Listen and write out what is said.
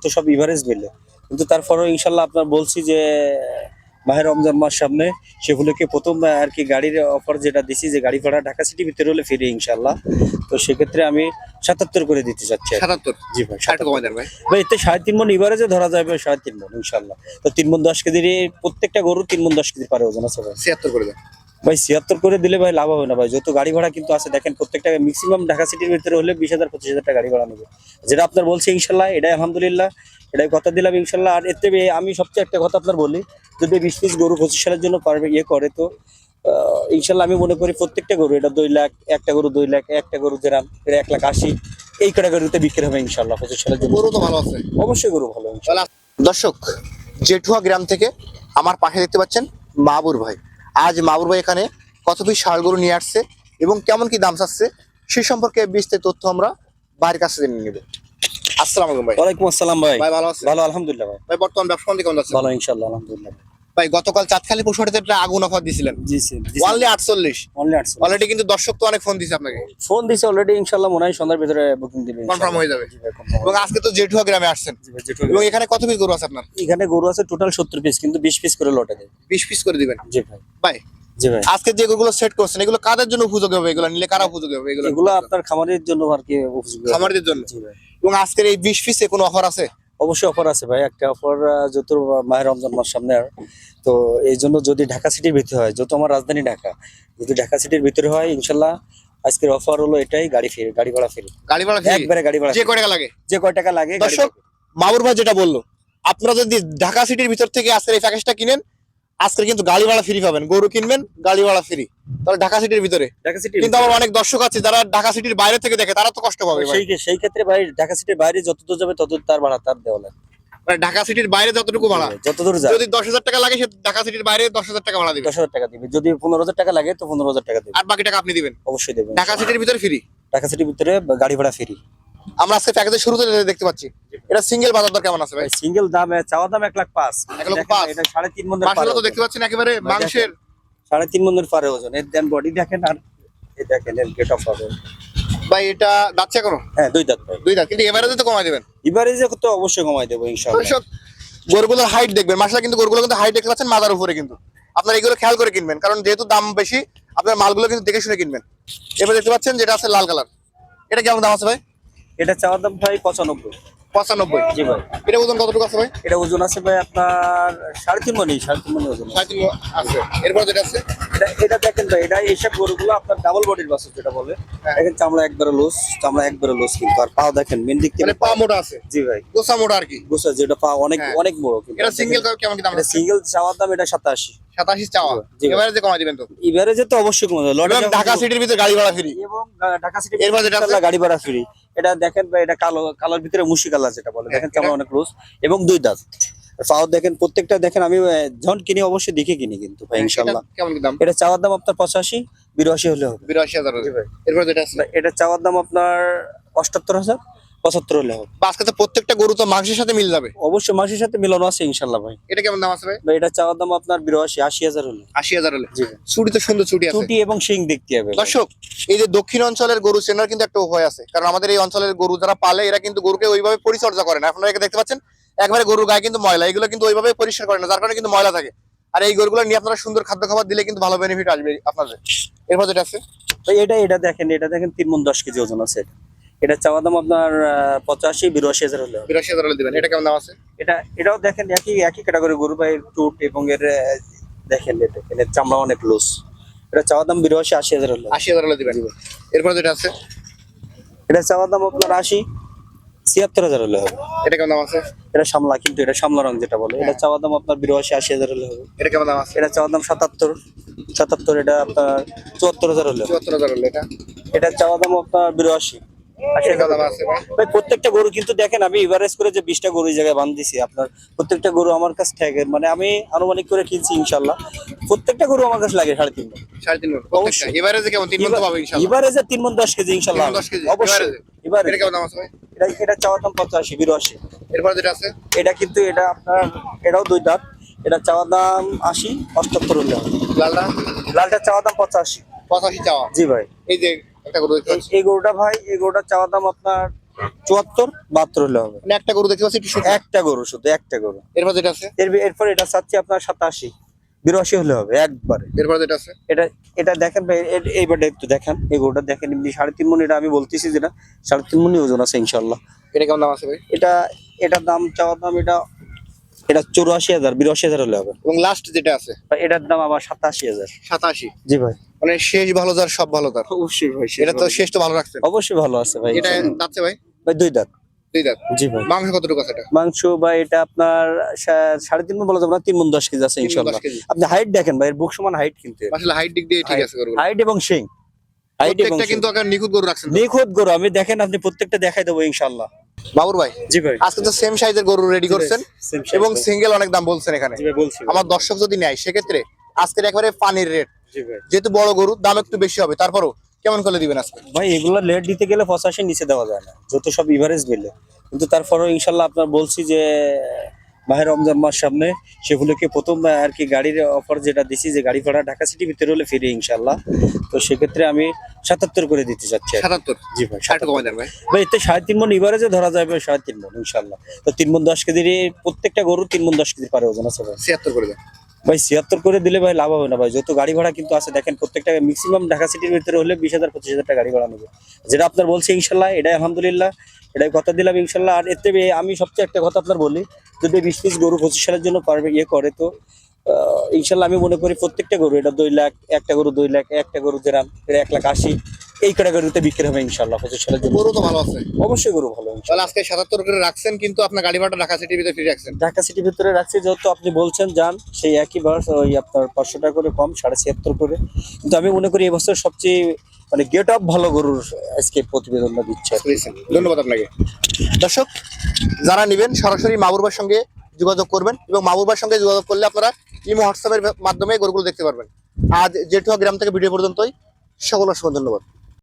তো সব ইভারেজ মিলে, কিন্তু তারপরেও ইনশাল্লাহ আপনার বলছি যে মাহে রমজান মাস সামনে, সেগুলোকে প্রথম আর কি গাড়ির অফার যেটা দিছি যে গাড়ি ভাড়া ঢাকা সিটি ভিতরে হলে ফ্রি ইনশাল্লাহ। তো সেক্ষেত্রে আমি 77 করে দিতে চাচ্ছি আর কি। 77। জি ভাই, ষাট কমাই দেন ভাই। ভাই এতে 3.5 মণ ইভারেজে ধরা যাবে, 3.5 মণ ইনশাল্লাহ। তো 3 মণ 10 কেজি, প্রত্যেকটা গরু 3 মণ 10 কেজি পারে ওজন আছে ভাই। 76 করে দেন ভাই 76 করে দিলে ভাই লাভ হবে না ভাই, যত গাড়ি ভাড়া কিন্তু আছে দেখেন, প্রত্যেকটা ম্যাক্সিমাম ঢাকা সিটির ভিতরে হলে 20,000 25,000 টাকা গাড়ি ভাড়া নেবে, যেটা আপনার বলছে ইনশাল্লাহ, এটাই আলহামদুলিল্লাহ, এটাই কথা দিলাম ইনশাল্লাহ। আর এতে আমি সবচেয়ে একটা কথা আপনার বলি, যদি 20 পিস গরু 25 সালের জন্য পারবে করে, তো ইনশাল্লাহ আমি মনে করি প্রত্যেকটা গরু, এটা 2 লাখ, একটা গরু 2 লাখ, একটা গরু যেরাম এটা 1,80,000 এই ক্যাটাগরিতে বিক্রি হবে ইনশাল্লাহ 25 সালের জন্য। গরু তো ভালো আছে অবশ্যই গরু ভালো ইনশাল্লাহ। দর্শক, জেঠুয়া গ্রাম থেকে আমার পাশে দেখতে পাচ্ছেন মাহবুর ভাই। আজ মাহবুর ভাই এখানে কত পিস ষাঁড় গরু নিয়ে আসছে এবং কেমন কি দাম চাচ্ছে সে সম্পর্কে বিস্তারিত তথ্য আমরা ভাইয়ের কাছে জেনে নেব। আসসালামু আলাইকুম ভাই। ওয়ালাইকুম আসসালাম ভাই। ভাই ভালো আছেন? ভালো আলহামদুলিল্লাহ ভাই। ভাই বর্তমান ব্যবসা বাণিজ্য কেমন যাচ্ছে? ভালো ইনশাল্লাহ আলহামদুলিল্লাহ। ভাই গতকাল চাঁদখালি পশুহাটিতে একটা আগুন অফার দিছিলেন, জি অনলি 48। অনলি 800 অলরেডি কিন্তু দর্শক তো অনেক ফোন দিছে আপনাকে, ফোন দিছে অলরেডি ইনশাল্লাহ, মনে হয় সন্ধ্যার ভিতরে বুকিং দিবে, কনফার্ম হয়ে যাবে। জি ভাই, confirm এবং হবে। আজকে তো জেঠুয়া গ্রামে আসছেন জি ভাই, যেটুকু- এবং এখানে কত পিস গরু আছে আপনার? এখানে গরু আছে টোটাল 70 পিস, কিন্তু 20 পিস করে লটে দেয়। 20 পিস করে দিবেন। জি ভাই। ভাই জি ভাই, আজকে যে গরুগুলো সেট করছেন এগুলো কাদের জন্য উপযোগী হবে? এগুলো নিলে কারা উপযোগী হবে? এগুলো আপনার খামারের জন্য আর কি উপযোগী হবে। খামারিদের জন্য। জি ভাই, এবং আজকের এই 20 পিসে কোনো অফার আছে? অবশ্যই অফার আছে ভাই, একটা অফার, যত মাহে রমজান মাস সামনে আর, তো এই জন্য যদি ঢাকা সিটির ভিতরে হয়, যত আমার রাজধানী ঢাকা, যদি ঢাকা সিটির ভিতরে হয় ইনশাল্লাহ, আজকের অফার হলো এটাই, গাড়ি ফ্রি, গাড়ি ভাড়া ফ্রি, গাড়ি ভাড়া free? একবারে গাড়ি ভাড়া যে free। কয় টাকা লাগে? যে কয় টাকা লাগে গাড়ি দর্শক, ভাড়া। মাহবুর ভাই যেটা বললো, আপনারা যদি ঢাকা সিটির ভিতর থেকে আজকের এই প্যাকেজটা কিনেন, আজকের কিন্তু গাড়ি ভাড়া ফ্রি পাবেন। গরু কিনবেন, গাড়ি ভাড়া ফ্রি, তাহলে ঢাকা সিটির ভিতরে। ঢাকা সিটির কিন্তু আমার অনেক দর্শক আছে যারা ঢাকা সিটির বাইরে থেকে দেখে, তারা তো কষ্ট পাবে ভাই। সেই ক্ষেত্রে ভাই ঢাকা সিটির বাইরে যত দূর যাবে তত তার ভাড়া তার দেওয়া লাগে, মানে ঢাকা সিটির বাইরে যতটুকু ভাড়া, যত দূর যায় যদি 10,000 টাকা লাগে সে ঢাকা সিটির বাইরে 10,000 টাকা ভাড়া দিবে, 10,000 টাকা দিবে, যদি 15,000 টাকা লাগে তো 15,000 টাকা দিবে, আর বাকি টাকা আপনি দিবেন। অবশ্যই দেবেন। ঢাকা সিটির ভিতরে ফ্রি। ঢাকা সিটির ভিতরে গাড়ি ভাড়া ফ্রি। আমরা আজকে প্যাকেজের শুরুতে যেটা দেখতে পাচ্ছি, এটা সিঙ্গেল বাজার দর কেমন আছে ভাই? সিঙ্গেল দামে চাওয়া দাম 1,05,000। 1,05,000 এটা 3.5 মণের পারে মাশাআল্লাহ, তো দেখতে পাচ্ছেন একেবারে মাংসের। 3.5 মণের পারে ওজন, এর দেন বডি দেখেন, আর এই দেখেন এর গেট অফ হবে। ভাই এটা যাচ্ছে এখনো হ্যাঁ 2 দাঁত ভাই। 2 দাঁত, কিন্তু এভারেজে তো কমাই দেবেন। এবারেজে তো অবশ্যই কমাই দেবো ইনশাআল্লাহ। দর্শক, গরুগুলোর হাইট দেখবেন, মাশাআল্লাহ, কিন্তু গরুগুলো কিন্তু হাইট দেখতে পাচ্ছেন মাথার উপরে, কিন্তু আপনারা এগুলো খেয়াল করে কিনবেন, কারণ যেহেতু দাম বেশি আপনার মালগুলো কিন্তু দেখে শুনে কিনবেন। এবার দেখতে পাচ্ছেন যেটা আছে লাল কালার, এটা কেমন দাম আছে ভাই? এটা চাওয়া দাম ভাই 95। 95। জি ভাই। এটা ওজন কতটুকু আছে ভাই? এটা ওজন আছে ভাই আপনার 3.5 মণ, 3.5 মণ ওজন আছে। 3.5 আছে। এরপর যেটা আছে, এটা দেখেন ভাই, এটা এইসব গরুগুলো আপনার ডাবল বডির বাছুর যেটা বলে, হ্যাঁ। দেখেন চামড়া একবারে লুজ, চামড়া একবারে লুজ, কিন্তু আর পাও দেখেন মেন দিক থেকে মানে পা মোটা আছে, জি ভাই, গোসা মোটা আর কি। বুঝছো যেটা পা অনেক হ্যাঁ। অনেক বড়, কিন্তু এটা সিঙ্গেল কেমন কি দাম এটা আছে? সিঙ্গেল চাওয়ার দাম এটা 87। 87 চাওয়া, জি ভাই। এভারেজে কমাই দিবেন তো? এভারেজে তো অবশ্যই কমে যাবে, লটে এবং ঢাকা সিটির ভিতরে গাড়ি ভাড়া ফ্রি। এবং ঢাকা সিটি এরপর যেটা আছে? গাড়ি ভাড়া ফ্রি। এটা দেখেন ভাই, এটা কালোর ভিতরে মুশি কালার যেটা বলে, হ্যাঁ, দেখেন চামড়া অনেক লুজ এবং 2 দাঁত। পাও দেখেন প্রত্যেকটা, দেখেন আমি যখন কিনি অবশ্যই দেখে কিনি কিন্তু ভাই ইনশাআল্লাহ। এটা কেমন কি দাম? এটা চাওয়ার দাম আপনার 85 82 হলে হবে। 82,000। জি ভাই। এরপর যেটা আছে, এটা চাওয়ার দাম আপনার 78,000 75 হলে হবে। আজকে তো প্রত্যেকটা গরু তো মাংসের সাথে মিল যাবে। অবশ্যই মাসের সাথে মিলানো আছে ইনশাআল্লাহ ভাই। এটা কেমন দাম আছে ভাই? ভাই এটা চাওয়ার দাম আপনার 82 80,000 হলে। 80,000 হলে। জি ভাই। চুটি তো সুন্দর চুটি আছে। টুটি এবং শিং দেখতে হবে ভাই। দর্শক, এই যে দক্ষিণ অঞ্চলের গরু চেনার কিন্তু একটা উপায় আছে, কারণ আমাদের এই অঞ্চলের গরু যারা পালে এরা কিন্তু গরুকে ওইভাবে পরিচর্যা করে না। আপনারা একে দেখতে পাচ্ছেন একবারে গরুর গায়ে কিন্তু ময়লা, এগুলো কিন্তু ওইভাবে পরিষ্কার করে না, যার কারণে কিন্তু ময়লা থাকে। আর এই গরুগুলো নিয়ে আপনারা সুন্দর খাদ্য খাবার দিলে কিন্তু ভালো বেনিফিট আসবে আপনাদের। এরপর যেটা আছে, ভাই এটা দেখেন 3 মণ 10 কেজি ওজন আছে। এটা চাওয়া দাম আপনার 85 82,000 হলে হবে। 82,000 হলে দিবেন। এটা কেমন দাম আছে? এটাও দেখেন একই ক্যাটাগরি গরু ভাই, টুট এবং এর দেখেন এর চামড়া অনেক লুজ। এটা চাওয়া দাম 82 80,000 হলে হবে। 80,000 হলে দিবেন। এরপর যেটা আছে, এটা চাওয়া দাম আপনার 80 76,000 হলে হবে। এটা কেমন দাম আছে? এটা সামলা, কিন্তু এটা সামলা রং যেটা বলে, এটা চাওয়া দাম আপনার 82 80,000 হলে হবে। এটা কেমন দাম আছে? এটা চাওয়া দাম 77 এটা আপনার 74,000 হলে হবে। 74,000 হলে। এটা চাওয়া দাম আপনার 82 এটা কেমন দাম আছে ভাই? ভাই প্রত্যেকটা গরু কিন্তু দেখেন, আমি এভারেজ করে যে 20টা গরু এই জায়গায় বাঁধিয়েছি, আপনার প্রত্যেকটা গরু আমার কাছে থাকে, মানে আমি আনুমানিক করে কিনছি ইনশাল্লাহ, প্রত্যেকটা গরু আমার কাছে লাগে 3.5 মণ। 3.5 মণ। অবশ্যই। এভারেজে কেমন? 3 মণ তো পাবে ইনশাআল্লাহ। এভারেজে 3 মণ 10 কেজি ইনশাল্লাহ। 3 মণ 10 কেজি অবশ্যই এভারেজে। এটা এবারে কেমন দাম আছে ভাই? এটা চাওয়া দাম 85 82। এরপর যেটা আছে, এটা কিন্তু এটা আপনার এটাও 2 দাঁত। এটা চাওয়া দাম 80 78 হলে হবে। লালটা? লালটা চাওয়া দাম 85। 85 চাওয়া। জি ভাই। এই যে একটা গরু দেখতে পাচ্ছি, এই গরুটা ভাই, এই গরুটার চাওয়া দাম আপনার 74 72 হলে হবে। মানে একটা গরু দেখতে পাচ্ছি একটু ছোট। একটা গরু, শুধু একটা গরু। এরপর যেটা আছে, এরপর এটা চাচ্ছি আপনার 87 82 হলে হবে একবারে। এরপর যেটা আছে, এটা এটা দেখেন ভাই, এইবারটা একটু দেখেন, এই গরুটা দেখেন, এমনি 3.5 মণ, এটা আমি বলতেছি যেটা 3.5 মণই ওজন আছে ইনশাল্লাহ। এটা কেমন দাম আছে ভাই? এটার দাম, চাওয়ার দাম, এটা 84,000 82,000 হলে হবে। এবং লাস্ট যেটা আছে ভাই এটার দাম আবার 87,000। 87, জি ভাই। মানে শেষ ভালো যার সব ভালো তার। অবশ্যই ভাই, এটা তো শেষ তো ভালো রাখছেন। অবশ্যই ভালো আছে ভাই। এটা দাঁতছে ভাই? ভাই 2 দাঁত। 2 দাঁত। জি ভাই। মাংস কতটুকু আছে এটা? মাংস ভাই এটা আপনার 3.5 মণ বলা যাবে না, 3 মণ 10 কেজি আছে 3 মণ ইনশাল্লাহ। 10 কেজি। আপনি হাইট দেখেন ভাই, এর বুক সমান হাইট কিন্তু। আসলে হাইট দিক দিয়ে ঠিক আছে গরুগুলো। হাইট এবং শিং, হাইট এবং প্রত্যেকটা কিন্তু একটা নিখুঁত গরু রাখছেন তো? নিখুঁত গরু। আমি দেখেন, আপনি প্রত্যেকটা দেখাই দেবো ইনশাল্লাহ। বাবুর ভাই, জি ভাই। আজকে তো সেম সাইজের গরু রেডি করছেন এবং সিঙ্গেল অনেক দাম বলছেন এখানে। জি ভাই, বলছি ভাই। আমার দর্শক যদি নেয় সেক্ষেত্রে আজকের একবারে পানির রেট, জি ভাই। যেহেতু বড় গরু দাম একটু বেশি হবে, তারপরও কেমন করে দিবেন আজকে? ভাই এগুলো লেট দিতে গেলে 85 নিচে দেওয়া যায় না, যত সব ইভারেজ মিলে। কিন্তু তারপরেও ইনশাল্লাহ আপনার বলছি যে মাহে রমজান মাস সামনে, সেগুলোকে প্রথম আর কি গাড়ির অফার যেটা দিছি, যে গাড়ি ভাড়া ঢাকা সিটি ভিতরে হলে ফ্রি ইনশাল্লাহ। তো সেক্ষেত্রে আমি 77 করে দিতে চাচ্ছি আর কি। 77। জি ভাই, ষাট কমাই দেন ভাই। ভাই এতে 3.5 মণ ইভারেজে ধরা যাবে, 3.5 মণ ইনশাল্লাহ। তো 3 মণ 10 কেজির প্রত্যেকটা গরু 3 মণ 10 কেজি পারে ওজন আছে ভাই। 76 করে দেন। ভাই 76 করে দিলে ভাই লাভ হবে না ভাই, যত গাড়ি ভাড়া কিন্তু আছে দেখেন, প্রত্যেকটা ম্যাক্সিমাম ঢাকা সিটির ভিতরে হলে 20,000 25,000 টাকা গাড়ি ভাড়া নেবে। যেটা আপনার বলছে ইনশাল্লাহ, এটাই আলহামদুলিল্লাহ, এটাই কথা দিলাম ইনশাল্লাহ। আর এতে আমি সবচেয়ে একটা কথা আপনার বলি, যদি 20 পিস গরু 25 সালের জন্য পারবে করে, তো ইনশাল্লাহ আমি মনে করি প্রত্যেকটা গরু, এটা 2 লাখ, একটা গরু 2 লাখ, একটা গরু যেরাম এটা 1,80,000 এই ক্যাটাগরিতে বিক্রি হবে ইনশাল্লাহ 25 সালের জন্য। গরু তো ভালো আছে। অবশ্যই গরু ভালো তাহলে ইনশাল্লাহ। আজকে 77 করে রাখছেন, কিন্তু আপনার গাড়ি ভাড়া ঢাকা সিটির ভিতরে ফ্রি রাখছেন। ঢাকা সিটির ভিতরে রাখছি, যেহেতু আপনি বলছেন যান, সেই একই বাস ওই আপনার 500 টাকা করে কম, 76.5 করে। কিন্তু আমি মনে করি এবছর সবচেয়ে মানে গেট আপ ভালো গরুর আজকে প্রতিবেদনটা দিচ্ছে আর কি। বুঝেছেন? ধন্যবাদ আপনাকে। দর্শক, যারা নেবেন সরাসরি মাহবুবার সঙ্গে যোগাযোগ করবেন, এবং মাহবুবার সঙ্গে যোগাযোগ করলে আপনারা ইমো হোয়াটসঅ্যাপের মাধ্যমে গরুগুলো দেখতে পারবেন। আজ জেঠুয়া গ্রাম থেকে ভিডিও পর্যন্তই, সকল অসংখ্য ধন্যবাদ।